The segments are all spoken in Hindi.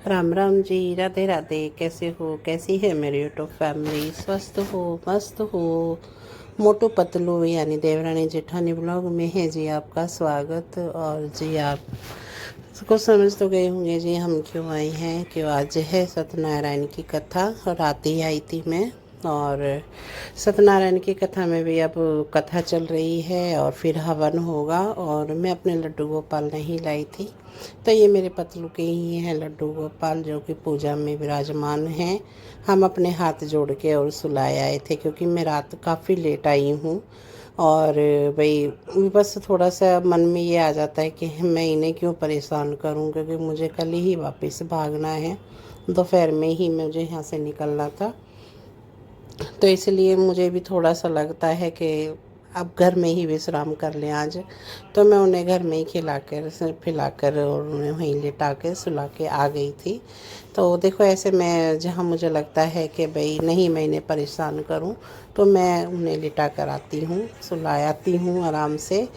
राम राम जी, राधे राधे। कैसे हो, कैसी है मेरी यूट्यूब फैमिली? स्वस्थ हो, मस्त हो? मोटू पतलू यानी देवरानी जेठानी ब्लॉग में है जी आपका स्वागत। और जी आप कुछ समझ तो गए होंगे जी हम क्यों आए हैं। क्यों आज है सत्यनारायण की कथा, रात ही आई थी मैं। और सत्यनारायण की कथा में भी अब कथा चल रही है और फिर हवन होगा। और मैं अपने लड्डू गोपाल नहीं लाई थी, तो ये मेरे पतलू के ही हैं लड्डू गोपाल, जो कि पूजा में विराजमान हैं। हम अपने हाथ जोड़ के और सुलाए आए थे, क्योंकि मैं रात काफ़ी लेट आई हूँ। और भाई बस थोड़ा सा मन में ये आ जाता है कि मैं इन्हें क्यों परेशान करूं, क्योंकि मुझे कल ही वापस भागना है। दोपहर में ही मुझे यहाँ से निकलना था, तो इसलिए मुझे भी थोड़ा सा लगता है कि अब घर में ही विश्राम कर लें आज। तो मैं उन्हें घर में ही पिलाकर और उन्हें वहीं लिटा के सुला के आ गई थी। तो देखो, ऐसे मैं जहाँ मुझे लगता है कि भाई नहीं मैं इन्हें परेशान करूँ, तो मैं उन्हें लिटा कर आती हूँ, सुला आती हूँ आराम से।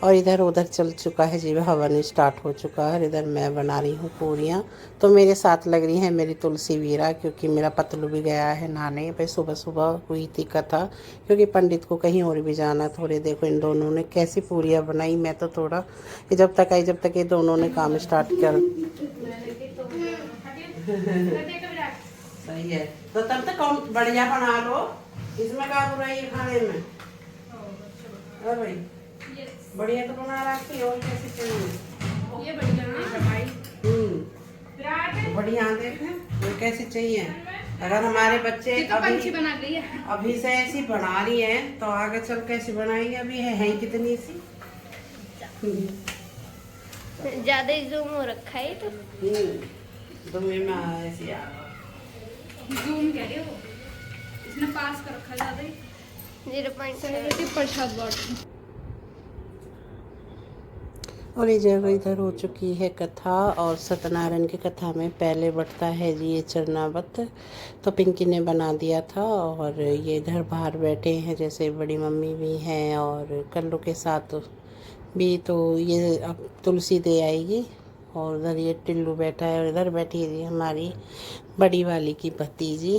और इधर उधर चल चुका है जी, हवन स्टार्ट हो चुका है। इधर मैं बना रही हूँ पूरियाँ, तो मेरे साथ लग रही है मेरी तुलसी वीरा, क्योंकि मेरा पतलू भी गया है नहाने। भाई सुबह सुबह हुई थी कथा, क्योंकि पंडित को कहीं और भी जाना। थोड़े देखो इन दोनों ने कैसी पूरियाँ बनाई। मैं तो थोड़ा जब तक आई, जब तक ये दोनों ने काम स्टार्ट कर सही है। तो तब तक कौन बढ़िया बना लो, इसमें क्या बुराई है खाने में? अरे भाई बढ़िया तो बना रखी है, और कैसे चाहिए ये बढ़िया भाई। बढ़िया देख ये कैसी चाहिए। अगर हमारे बच्चे तो अभी बना रही है, अभी से ऐसी बना रही हैं, तो आगे चल कैसे बनाएंगे? अभी है ही कितनी सी। ज्यादा ही जूम हो रखा है तो तुम्हें में ऐसी आ जूम कह रही हो, इसने पास कर रखा ज्यादा ही 0.7 प्रसाद बांट। और ये जगह इधर हो चुकी है कथा। और सत्यनारायण की कथा में पहले बढ़ता है जी ये चरणावत, तो पिंकी ने बना दिया था। और ये इधर बाहर बैठे हैं, जैसे बड़ी मम्मी भी हैं और कल्लू के साथ भी। तो ये अब तुलसी दे आएगी। और उधर ये टिल्लू बैठा है, और इधर बैठी है जी हमारी बड़ी वाली की भतीजी।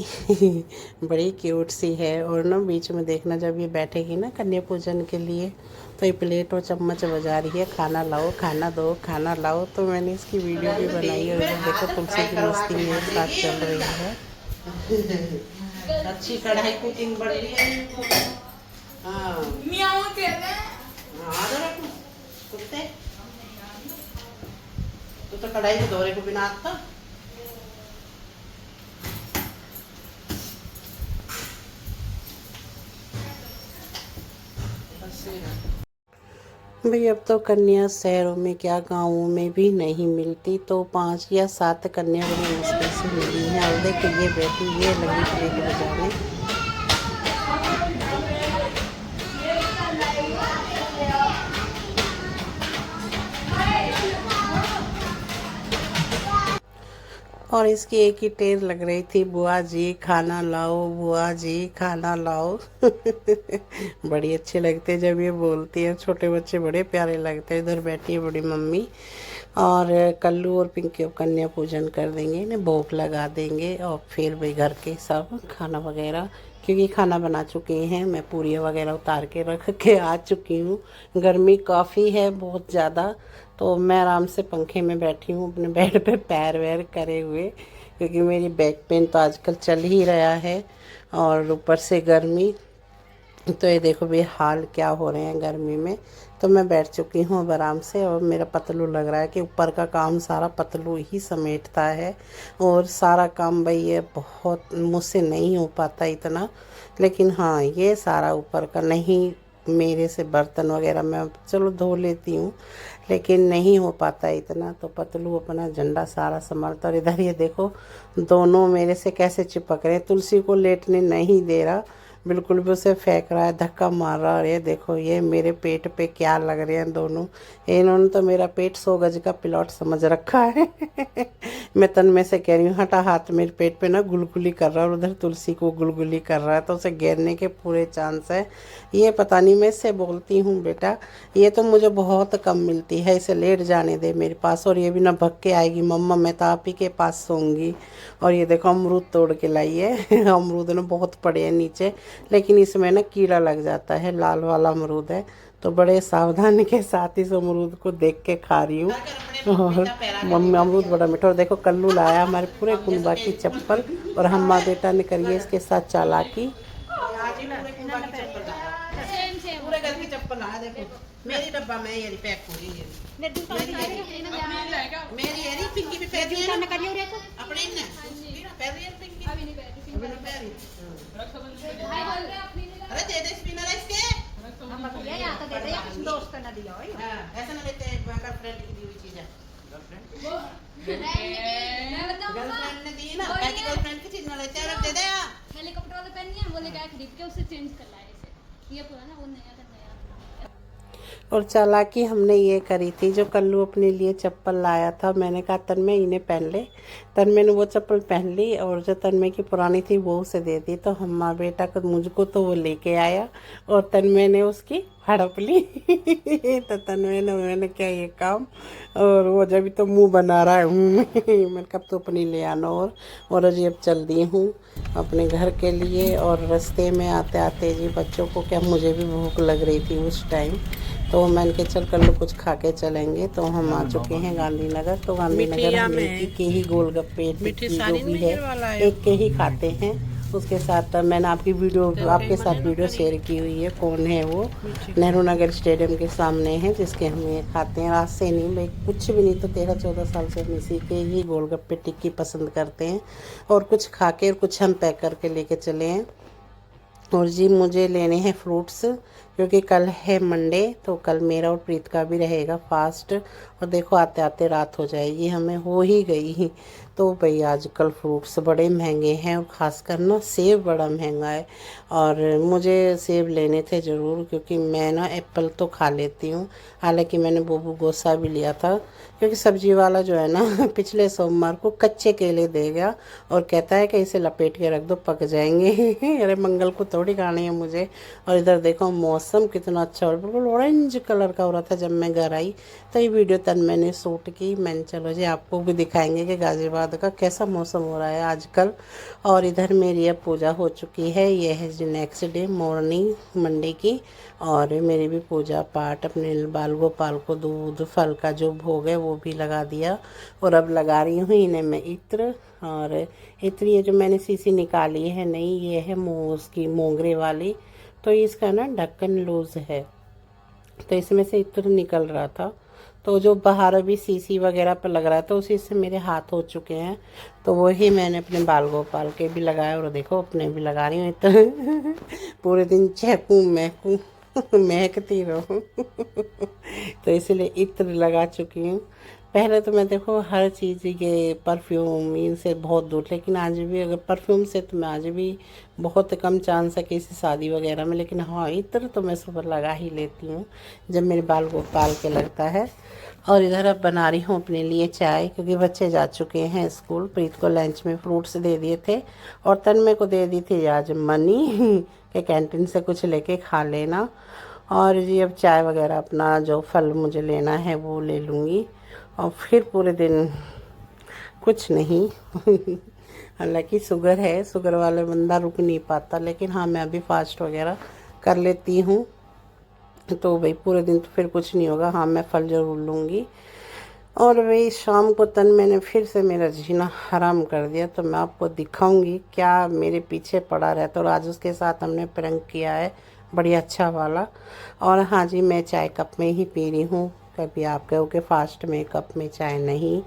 बड़ी क्यूट सी है। और ना बीच में देखना, जब ये बैठेगी ना कन्या पूजन के लिए, तो ये प्लेट और चम्मच बजा रही है, खाना लाओ, खाना दो, खाना लाओ। तो मैंने इसकी वीडियो भी बनाई, और इधर देखो तुलसी की मस्ती मेरे साथ चल रही है। अच्छी कढ़ाई कुकिंग बढ़ रही है। हाँ मियाओ कह रहे हैं। हाँ, आधा रखो कुत्ते। तो कढ़ाई के दौरे को बिना आता। भाई अब तो कन्या शहरों में क्या गाँवों में भी नहीं मिलती, तो 5 या 7 कन्या बड़ी मुश्किल से मिली हैं। और देखो ये बैठी, ये लगी प्लेट बजाने। और इसकी एक ही टेर लग रही थी, बुआ जी खाना लाओ, बुआ जी खाना लाओ। बड़ी अच्छे लगते जब ये बोलती है, छोटे बच्चे बड़े प्यारे लगते हैं। इधर बैठी है बड़ी मम्मी, और कल्लू और पिंकी अब कन्या पूजन कर देंगे, इन्हें भोग लगा देंगे। और फिर भाई घर के सब खाना वगैरह, क्योंकि खाना बना चुके हैं, मैं पूरी वगैरह उतार के रख के आ चुकी हूँ। गर्मी काफ़ी है, बहुत ज़्यादा। तो मैं आराम से पंखे में बैठी हूँ अपने बेड पे पैर वैर करे हुए, क्योंकि मेरी बैक पेन तो आजकल चल ही रहा है, और ऊपर से गर्मी। तो ये देखो भाई हाल क्या हो रहे हैं गर्मी में। तो मैं बैठ चुकी हूँ अब आराम से, और मेरा पतलू लग रहा है कि ऊपर का काम सारा पतलू ही समेटता है। और सारा काम भाई ये बहुत मुझसे नहीं हो पाता इतना, लेकिन हाँ ये सारा ऊपर का नहीं, मेरे से बर्तन वगैरह मैं चलो धो लेती हूँ, लेकिन नहीं हो पाता इतना। तो पतलू अपना झंडा सारा संभालता। और इधर ये देखो दोनों मेरे से कैसे चिपक रहे हैं, तुलसी को लेटने नहीं दे रहा, बिल्कुल भी उसे फेंक रहा है, धक्का मार रहा है। ये देखो ये मेरे पेट पे क्या लग रहे हैं दोनों। इन्होंने तो मेरा पेट 100 गज का प्लॉट समझ रखा है। मैं तन्मय से कह रही हूँ हटा हाथ, मेरे पेट पे ना गुलगुली कर रहा है और उधर तुलसी को गुलगुली कर रहा है, तो उसे गिरने के पूरे चांस है। ये पता नहीं, मैं इससे बोलती हूँ बेटा ये तो मुझे बहुत कम मिलती है, इसे लेट जाने दे मेरे पास। और ये भी ना भग के आएगी, मम्मा मैं तो आप ही के पास सोऊंगी। और ये देखो अमरूद तोड़ के लाई है। अमरूद ना बहुत पड़े हैं नीचे, लेकिन इसमें ना कीड़ा लग जाता है, लाल वाला अमरूद है, तो बड़े सावधानी के साथ इस अमरूद को देख के खा रही हूँ। और मम्मी अमरूद बड़ा मीठा। और देखो कल्लू लाया हमारे पूरे कुनबा की चप्पल, और हम्मा बेटा ने करिए इसके साथ चालाकी। पूरे घर की चप्पल आया देखो, मेरी डब्बा में ये पैक हो गई है। मेरी ये नहीं पिंकी भी पैक है ना, करियो रे अपने ने पैर रही है पिंकी अभी नहीं पैर। अरे दे दे स्पिनर इसके, हम बताइए या तो दे दे या किसी दोस्त का ना दिया हो। हां ऐसा ना लेते हैं, गर्लफ्रेंड की दी हुई चीज है। गर्लफ्रेंड ने दी ना, बाकी गर्लफ्रेंड की चीज ना लेते हैं, दे दे। हेलीकॉप्टर वाला पेन नहीं है, वो लेके खरीद के उसे चेंज कर लाए इसे, ये पुराना वो नया का नया। और चालाकी हमने ये करी थी, जो कल्लू अपने लिए चप्पल लाया था, मैंने कहा तन्मय इन्हें पहन ले। तन्मय ने वो चप्पल पहन ली, और जो तन्मय की पुरानी थी वो उसे दे दी। तो हम्मा बेटा को मुझको तो वो लेके आया, और तन्मय ने उसकी हड़प ली। तो तन्मय ने मैंने क्या ये काम, और वो जब तो मुंह बना रहा है मैंने कब तो अपनी ले आना। और अजी अब चल दी हूँ अपने घर के लिए। और रास्ते में आते आते जी बच्चों को क्या, मुझे भी भूख लग रही थी उस टाइम, तो मैंने कहा चल कर लो कुछ खा के चलेंगे। तो हम आ चुके हैं गांधीनगर। तो गांधीनगर हम एक के ही गोलगप्पे टिक्की जो भी है एक के ही खाते हैं। उसके साथ मैंने आपके साथ वीडियो शेयर की हुई है, कौन है वो, नेहरू नगर स्टेडियम के सामने है, जिसके हम ये खाते हैं। रात से नहीं, भाई कुछ भी नहीं तो 13-14 साल से हम इसी के ही गोलगप्पे टिक्की पसंद करते हैं। और कुछ खा के और कुछ हम पैक करके लेके चले हैं। और जी मुझे लेने हैं फ्रूट्स, क्योंकि कल है मंडे, तो कल मेरा और प्रीत का भी रहेगा फास्ट। और देखो आते आते रात हो जाएगी, हमें हो ही गई। तो भाई आजकल फ्रूट्स बड़े महंगे हैं, और ख़ासकर ना सेब बड़ा महंगा है। और मुझे सेब लेने थे ज़रूर, क्योंकि मैं ना एप्पल तो खा लेती हूँ। हालांकि मैंने बोबू गोसा भी लिया था, क्योंकि सब्जी वाला जो है ना पिछले सोमवार को कच्चे केले दे गया, और कहता है कि इसे लपेट के रख दो पक जाएंगे। अरे मंगल को थोड़ी खानी है मुझे। और इधर देखो मौसम कितना अच्छा, और बिल्कुल ऑरेंज कलर का हो रहा था जब मैं घर आई। तो ये वीडियो मैंने शूट की। मैंने चलो जी आपको भी दिखाएंगे कि गाज़ियाबाद का कैसा मौसम हो रहा है आजकल। और इधर मेरी अब पूजा हो चुकी है, ये है जी नेक्स्ट डे मॉर्निंग मंडे की। और मेरी भी पूजा पाठ, अपने बाल गोपाल को दूध फल का जो भोग है वो भी लगा दिया। और अब लगा रही हूँ इन्हें मैं इत्र। और इत्र ये जो मैंने शीशी निकाली है नहीं, ये है उसकी मोंगरे वाली। तो इसका ना ढक्कन लूज है, तो इसमें से इत्र निकल रहा था। तो जो बाहर अभी सीसी वगैरह पर लग रहा था उसी से मेरे हाथ हो चुके हैं, तो वही मैंने अपने बाल गोपाल के भी लगाए। और देखो अपने भी लगा रही हूँ इत्र। पूरे दिन चहकूँ महकूँ महकती रहूँ। तो इसलिए इत्र लगा चुकी हूँ। पहले तो मैं देखो हर चीज़ ये परफ्यूम इनसे बहुत दूर, लेकिन आज भी अगर परफ्यूम से तो मैं आज भी बहुत कम चांस है किसी शादी वगैरह में। लेकिन हाँ इत्र तो मैं सुबह लगा ही लेती हूँ जब मेरे बाल गोपाल के लगता है। और इधर अब बना रही हूँ अपने लिए चाय, क्योंकि बच्चे जा चुके हैं स्कूल। प्रीत को लंच में फ्रूट्स दे दिए थे, और तन्मय को दे दी थी आज मनी के कैंटीन से कुछ लेके खा लेना। और जी अब चाय वगैरह अपना जो फल मुझे लेना है वो ले लूँगी, और फिर पूरे दिन कुछ नहीं। हालांकि शुगर है, शुगर वाले बंदा रुक नहीं पाता, लेकिन हाँ मैं अभी फास्ट वगैरह कर लेती हूँ, तो भाई पूरे दिन तो फिर कुछ नहीं होगा। हाँ मैं फल ज़रूर लूँगी। और वही शाम को मैंने फिर से मेरा जीना हराम कर दिया, तो मैं आपको दिखाऊंगी क्या मेरे पीछे पड़ा रहता। और आज उसके साथ हमने प्रैंक किया है बड़ी अच्छा वाला। और हाँ जी मैं चाय कप में ही पी रही हूँ, कभी आप कहो कि फास्ट में कप में चाय नहीं,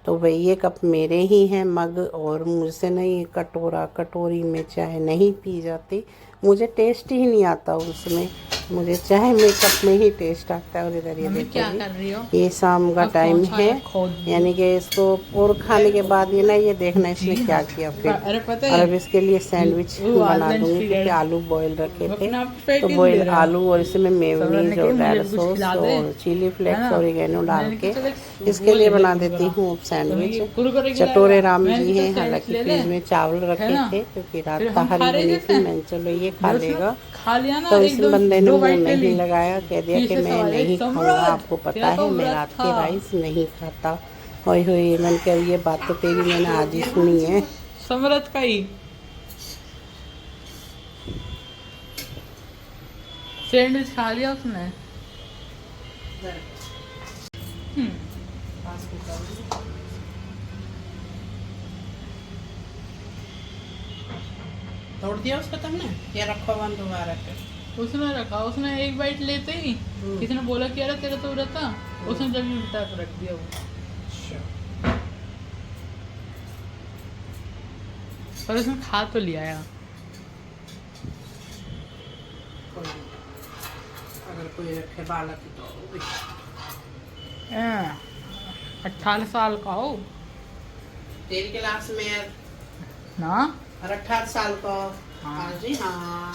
तो भाई ये कप मेरे ही हैं मग, और मुझसे नहीं कटोरी में चाय नहीं पी जाती, मुझे टेस्ट ही नहीं आता उसमें। मुझे चाहे मेकअप में ही टेस्ट आता है। और इधर ये मम्मी देखो क्या जी, कर रही हो? ये शाम का अब टाइम कौन सा है, है? खोद दी। यानी कि इसको और खाने के बाद ये ना ये देखना इसने जी क्या हाँ। किया फिर। अरे पता और है अब इसके लिए सैंडविच वो आज बना लंच दूंगी पीरियड क्योंकि आलू बॉयल रखे थे। अपना तो पैकेज बॉयल ले रहा है। आलू और इसमें समरन मेयोनीज ने कहा और मुझे रेड भी कुछ सॉस खिला दे, और चिली है फ्लेक्स ना? और ऑरिगेनो डाल मैंने के कहा चल इसके वो लिए ले ले बना देती कुरकुरा। हूँ तो सैंडविच। मैंने कुरकुरे चटोरे खिलाएगा, राम मैंने जी कहा हैं, चल सैंडविच हालांकि ले ले, फ्रिज में चावल है रखे ना? थे क्योंकि रात फिर हम तहारी खा रहे बनी थे थी। मैंने चलो ये खा जब उसने लेगा। खा लिया ना तो इस एकदम बंदे ने दो मुंह बाइट ले नहीं ली। लगाया, कह दिया कि पीछे से मैं आवाज आई, नहीं खाऊंगा, सम्राट आपको पता तेरा तो है मैं व्रत रात था। के राइस नहीं खाता। होय होय, मैंने कहा ये बात तो तेरी मैंने आज ही सुनी है। समरत का ही सैंडविच खा लिया उसने। तोड़ दिया उसको तुमने या रखो बंद दोबारा पे? उसने रखा, उसने एक बाइट लेते ही किसी ने बोला कि अरे तेरा तो व्रत था, उसने जब भी उल्टा कर रख दिया वो। पर उसने खा तो लिया यार। अगर कोई रखे बालक तो 18 साल का हो तेरी क्लास में ना। और 18 साल का। हाँ। हाँ जी हाँ।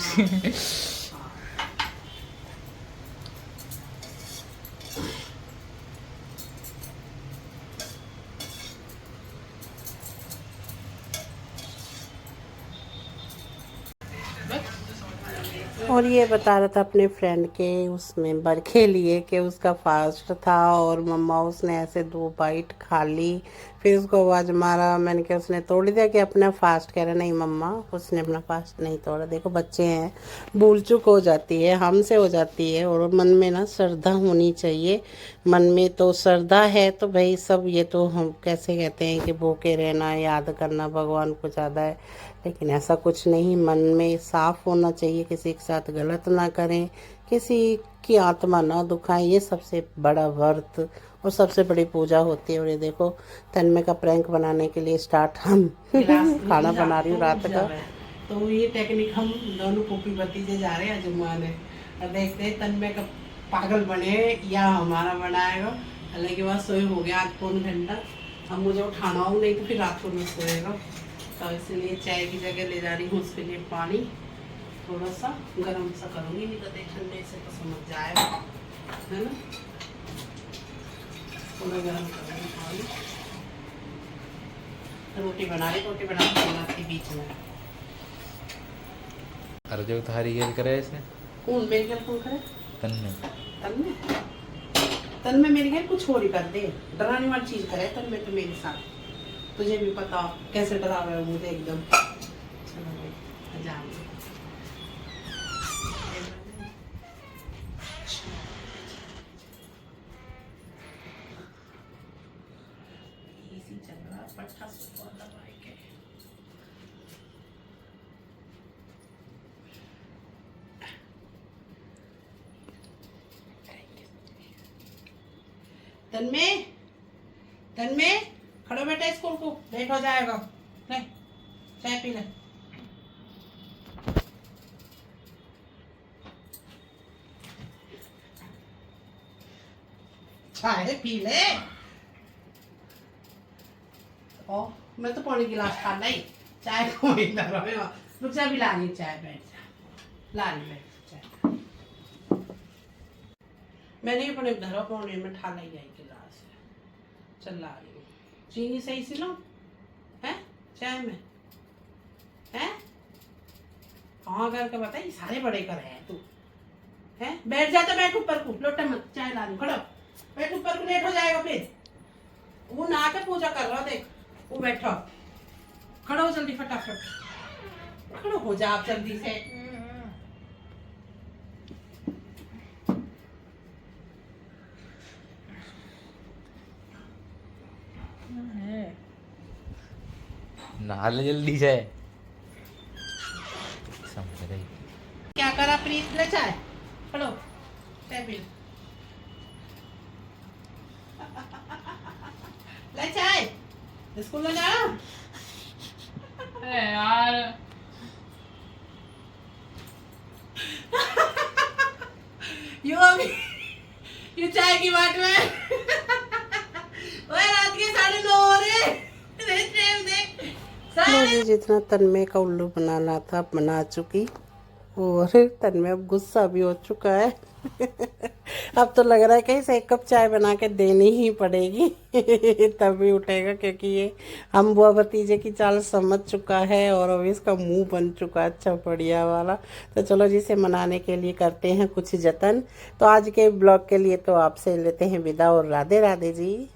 और ये बता रहा था अपने फ्रेंड के उसमें बरखे लिए कि उसका फास्ट था और मम्मा उसने ऐसे 2 बाइट खा ली, फिर उसको आवाज़ मारा। मैंने कहा उसने तोड़ दिया कि अपना फास्ट? कह रहा नहीं मम्मा उसने अपना फास्ट नहीं तोड़ा। देखो बच्चे हैं, भूल चूक हो जाती है, हमसे हो जाती है। और मन में ना श्रद्धा होनी चाहिए। मन में तो श्रद्धा है तो भाई सब ये तो हम कैसे कहते हैं कि भूखे रहना याद करना भगवान को ज़्यादा है, लेकिन ऐसा कुछ नहीं। मन में साफ होना चाहिए, किसी के साथ गलत ना करें, किसी की आत्मा ना दुखाएं, ये सबसे बड़ा व्रत और सबसे बड़ी पूजा होती है। और ये देखो तन्मय का प्रैंक बनाने के लिए स्टार्ट हम खाना बना रही हूँ रात का। तो ये टेक्निक हम दोनों पोपी भतीजे जा रहे हैं अजमाने, और देखते हैं तन्मय का पागल बने या हमारा बनाएगा। हालांकि वह सोए हो गया आज 1 घंटा, अब मुझे उठाना हो नहीं तो फिर रात को नहीं सोएगा। तो इसलिए चाय की जगह ले जा रही हूँ उसके लिए पानी, थोड़ा सा गर्म सा करूँगी, नहीं तो ठंडे से तो समझ जाएगा, है ना। थोड़ा गर्म करूँगी पानी। रोटी बना रही, रोटी बनाती बीच में। अरे जो थारी गेल करे ऐसे कौन मेरे घर कौन करे? तन्ने तन में मेरे घर कुछ और ही कर दे, डराने वाली चीज करे तन में तो मेरे साथ। तुझे भी पता कैसे डरा रहे हो मुझे एकदम। चलो भाई जाओ। इसी चल रहा पट्टा सुपर दबाई के। तन्मय खड़ो बेटा, स्कूल को लेट हो जाएगा। ले चाय पी ले। चाय पी ले। ओ मैं तो पानी गिलास खा नहीं, चाय को ही लग रहा है। रुक जा, भी ला रही चाय, बैठ जा, ला रही बैठ चाय। मैंने अपने घर पौने में ठाला ही गई गिलास, चल ला रही हूँ। चीनी सही से लो है चाय में है। हाँ करके बता, ये सारे बड़े कर है तू है। बैठ जाता, बैठ ऊपर को, लोटा मत, चाय ला रही हूँ, खड़ो बैठ ऊपर को, लेट हो जाएगा फिर। वो नहा के पूजा कर रहा, देख वो बैठो, खड़ो हो जल्दी, फटाफट खड़ो हो जा आप जल्दी से। नहा ले जल्दी से। समझ रही क्या करा प्रीत? ले चाय, खड़ो चाय पी ले चाय, स्कूल में जाना। अरे यार यू अभी ये चाय की बाट में ओए रात के 9:30 हो रहे टाइम देख। मुझे जितना तन्मय का उल्लू बनाना था बना चुकी और तन्मय अब गुस्सा भी हो चुका है। अब तो लग रहा है कि इसे 1 कप चाय बना के देनी ही पड़ेगी तभी उठेगा, क्योंकि ये हम बुआ भतीजे की चाल समझ चुका है और अब इसका मुंह बन चुका है अच्छा बढ़िया वाला। तो चलो जिसे मनाने के लिए करते हैं कुछ जतन। तो आज के ब्लॉग के लिए तो आपसे लेते हैं विदा और राधे राधे जी।